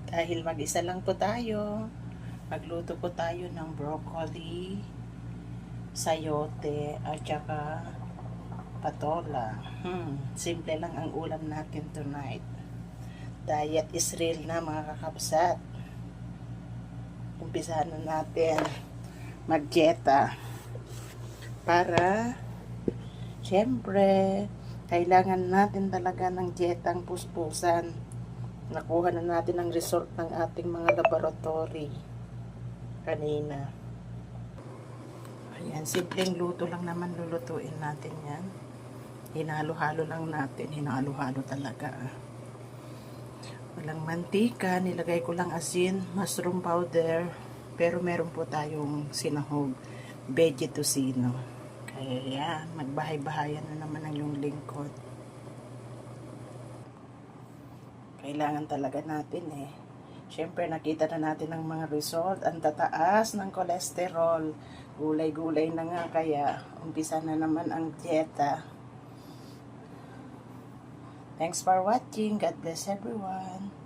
Dahil mag-isa lang po tayo, magluto po tayo ng broccoli, sayote, at saka patola. Simple lang ang ulam natin tonight. Diet is real na mga kakabsat. Umpisahan na natin mag-dieta. Para, syempre, kailangan natin talaga ng dietang puspusan. Nakuha na natin ang result ng ating mga laboratory kanina. Ayan, simpleng luto lang naman lulutuin natin yan. Hinalo-halo lang natin. Hinalo-halo talaga. Walang mantika. Nilagay ko lang asin, mushroom powder. Pero meron po tayong sinahog. Veggie tocino. Kaya yan, magbahay-bahayan na naman ang yung lingkod. Kailangan talaga natin eh. Siyempre, nakita na natin ang mga result. Ang tataas ng cholesterol. Gulay-gulay na nga. Kaya, umpisa na naman ang dieta. Thanks for watching. God bless everyone.